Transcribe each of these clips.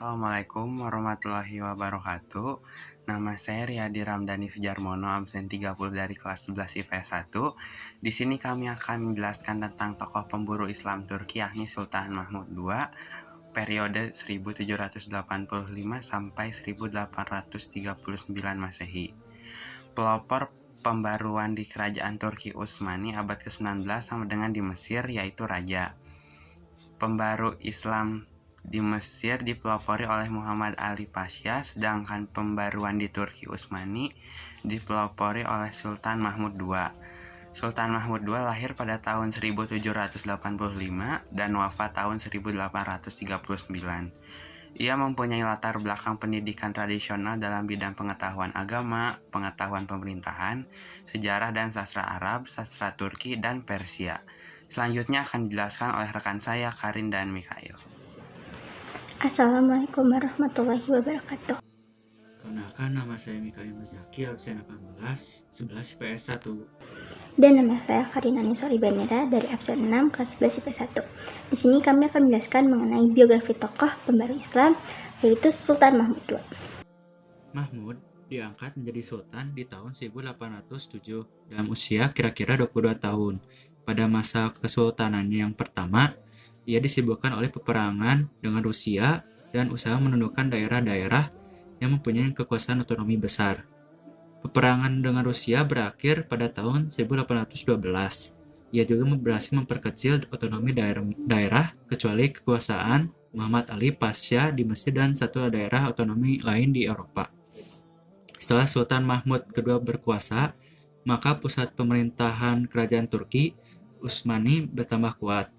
Assalamualaikum warahmatullahi wabarakatuh. Nama saya Riyadi Ramdhani Sujarmono, absen 30 dari kelas 11 IPS 1. Di sini kami akan menjelaskan tentang tokoh pemburu Islam Turki yakni Sultan Mahmud II periode 1785 sampai 1839 Masehi. Pelopor pembaruan di kerajaan Turki Utsmani abad ke-19 sama dengan di Mesir yaitu raja. Pembaru Islam di Mesir dipelopori oleh Muhammad Ali Pasha, sedangkan pembaruan di Turki Utsmani dipelopori oleh Sultan Mahmud II. Sultan Mahmud II lahir pada tahun 1785 dan wafat tahun 1839. Ia mempunyai latar belakang pendidikan tradisional dalam bidang pengetahuan agama, pengetahuan pemerintahan, sejarah dan sastra Arab, sastra Turki, dan Persia. Selanjutnya akan dijelaskan oleh rekan saya Karin dan Mikhail. Assalamualaikum warahmatullahi wabarakatuh. Kenalkan, nama saya Mikhail Muzaki, absen 18, 11 IPS 1. Dan nama saya Karina Nisori Banera dari absen 6 kelas 11 IPS 1. Di sini kami akan menjelaskan mengenai biografi tokoh pembaru Islam, yaitu Sultan Mahmud II. Mahmud diangkat menjadi sultan di tahun 1807 dalam usia kira-kira 22 tahun. Pada masa kesultanannya yang pertama, ia disibukkan oleh peperangan dengan Rusia dan usaha menundukkan daerah-daerah yang mempunyai kekuasaan otonomi besar. Peperangan dengan Rusia berakhir pada tahun 1812. Ia juga berhasil memperkecil otonomi daerah kecuali kekuasaan Muhammad Ali Pasha di Mesir dan satu daerah otonomi lain di Eropa. Setelah Sultan Mahmud II berkuasa, maka pusat pemerintahan kerajaan Turki Utsmani bertambah kuat.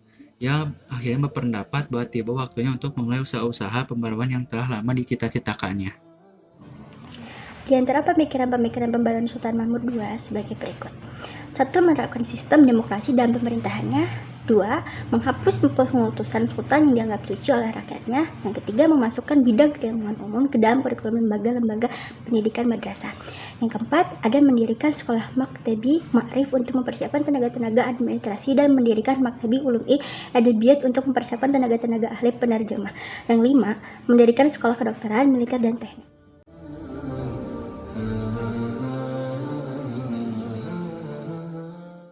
Ia akhirnya berpendapat bahwa tiba waktunya untuk memulai usaha-usaha pembaruan yang telah lama dicita-citakannya. Di antara pemikiran-pemikiran pembaruan Sultan Mahmud II sebagai berikut. 1. Menerapkan sistem demokrasi dalam pemerintahannya. 2. Menghapus pengutusan sultan yang dianggap suci oleh rakyatnya. Yang ketiga, memasukkan bidang keilmuan umum ke dalam kurikulum lembaga-lembaga pendidikan madrasah. Yang keempat, agar mendirikan sekolah maktabi ma'rif untuk mempersiapkan tenaga-tenaga administrasi dan mendirikan maktabi ulum adabiyat untuk mempersiapkan tenaga-tenaga ahli penerjemah. Yang 5, mendirikan sekolah kedokteran, militer, dan teknik.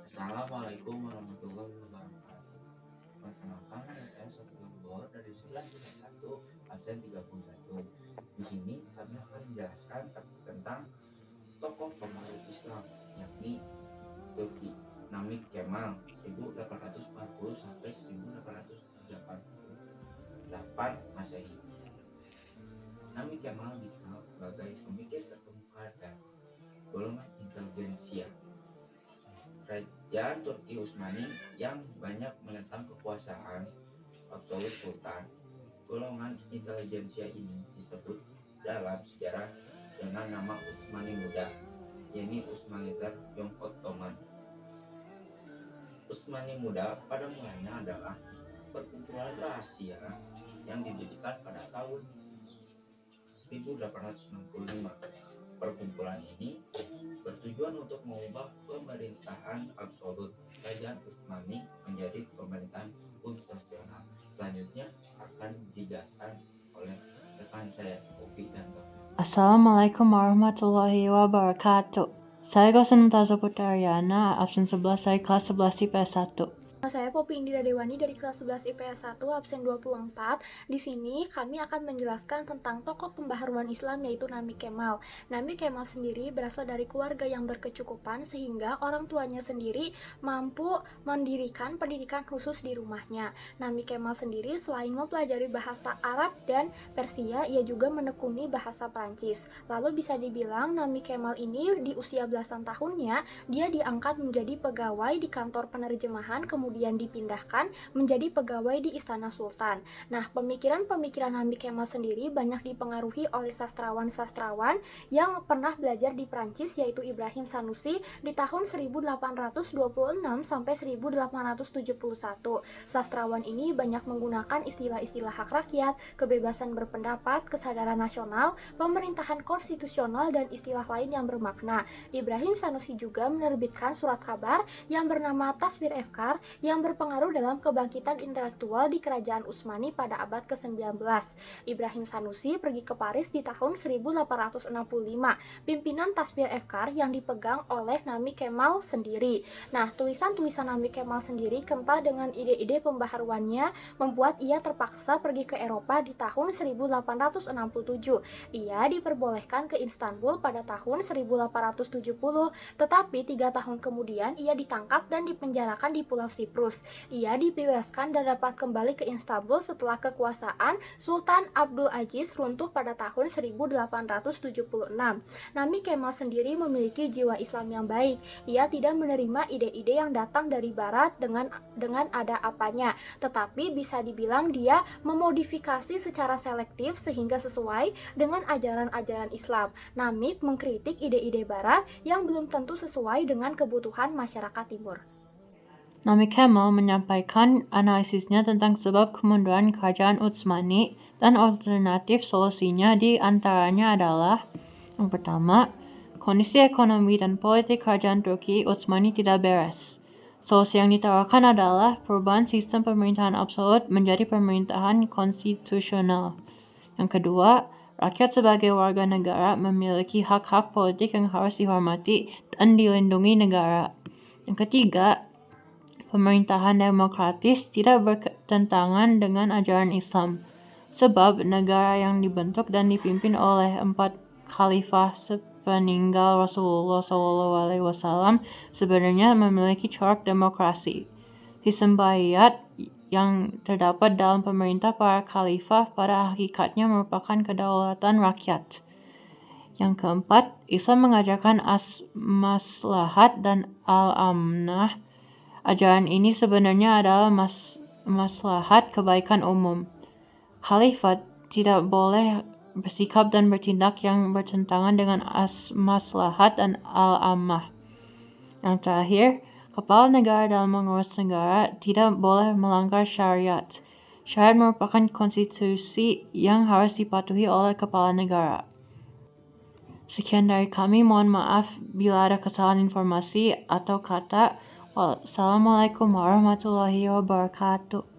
Assalamualaikum warahmatullahi wabarakatuh. Perkenalkan, nama saya Sofyan Bor dari 91 absen 31. Di sini kami akan menjelaskan tentang tokoh pembaru Islam yakni Turki Namik Kemal 1840 sampai 1888 Masehi. Namik Kemal dikenal sebagai pemikir terkemuka dan golongan intelijensia Kerajaan Turki Utsmani yang banyak menentang kekuasaan absolut sultan. Golongan intelijensia ini disebut dalam sejarah dengan nama Utsmani Muda, yakni Utsmaniter Young Ottoman. Utsmani Muda pada mulanya adalah perkumpulan rahasia yang didirikan pada tahun 1865. Perkumpulan ini bertujuan untuk mengubah pemerintahan absolut Kerajaan Utsmani menjadi pemerintahan konstitusional. Selanjutnya akan dijelaskan oleh rekan saya, Opi dan Bapak. Assalamualaikum warahmatullahi wabarakatuh. Saya Gosen Tazo Putariana, absen 11 dari kelas 11 IPS 1. Saya Poppy Indira Dewani dari kelas 11 IPS 1 absen 24. Di sini kami akan menjelaskan tentang tokoh pembaharuan Islam yaitu Namik Kemal. Namik Kemal sendiri berasal dari keluarga yang berkecukupan sehingga orang tuanya sendiri mampu mendirikan pendidikan khusus di rumahnya. Namik Kemal sendiri selain mempelajari bahasa Arab dan Persia, ia juga menekuni bahasa Prancis. Lalu bisa dibilang Namik Kemal ini di usia belasan tahunnya dia diangkat menjadi pegawai di kantor penerjemahan, kemudian dipindahkan menjadi pegawai di Istana Sultan. Nah, pemikiran-pemikiran Namik Kemal sendiri banyak dipengaruhi oleh sastrawan-sastrawan yang pernah belajar di Prancis, yaitu Ibrahim Sanusi di tahun 1826 sampai 1871. Sastrawan ini banyak menggunakan istilah-istilah hak rakyat, kebebasan berpendapat, kesadaran nasional, pemerintahan konstitusional, dan istilah lain yang bermakna. Ibrahim Sanusi juga menerbitkan surat kabar yang bernama Taswir Efkar yang berpengaruh dalam kebangkitan intelektual di Kerajaan Utsmani pada abad ke-19. Ibrahim Sanusi pergi ke Paris di tahun 1865, pimpinan Tasbir Efkar yang dipegang oleh Nami Kemal sendiri. Nah, tulisan-tulisan Nami Kemal sendiri kental dengan ide-ide pembaharuannya membuat ia terpaksa pergi ke Eropa di tahun 1867. Ia diperbolehkan ke Istanbul pada tahun 1870, tetapi 3 tahun kemudian ia ditangkap dan dipenjarakan di Pulau Siprus. Ia dibebaskan dan dapat kembali ke Istanbul setelah kekuasaan Sultan Abdul Aziz runtuh pada tahun 1876. Nami Kemal sendiri memiliki jiwa Islam yang baik. Ia tidak menerima ide-ide yang datang dari Barat dengan ada apanya, tetapi bisa dibilang dia memodifikasi secara selektif sehingga sesuai dengan ajaran-ajaran Islam. Namik mengkritik ide-ide Barat yang belum tentu sesuai dengan kebutuhan masyarakat Timur. Nami Kemal menyampaikan analisisnya tentang sebab kemunduran kerajaan Utsmani dan alternatif solusinya di antaranya adalah: yang pertama, kondisi ekonomi dan politik kerajaan Turki Utsmani tidak beres. Solusi yang ditawarkan adalah perubahan sistem pemerintahan absolut menjadi pemerintahan konstitusional. Yang kedua, rakyat sebagai warga negara memiliki hak-hak politik yang harus dihormati dan dilindungi negara. Yang ketiga, pemerintahan demokratis tidak bertentangan dengan ajaran Islam, sebab negara yang dibentuk dan dipimpin oleh 4 khalifah sepeninggal Rasulullah SAW sebenarnya memiliki corak demokrasi. Sistem baiat yang terdapat dalam pemerintah para khalifah pada hakikatnya merupakan kedaulatan rakyat. Yang keempat, Islam mengajarkan maslahat dan al-amnah. Ajaran ini sebenarnya adalah maslahat kebaikan umum. Khalifat tidak boleh bersikap dan bertindak yang bertentangan dengan maslahat dan al-ammah. Yang terakhir, kepala negara dalam mengurus negara tidak boleh melanggar syariat. Syariat merupakan konstitusi yang harus dipatuhi oleh kepala negara. Sekian dari kami, mohon maaf bila ada kesalahan informasi atau kata. Wassalamualaikum warahmatullahi wabarakatuh.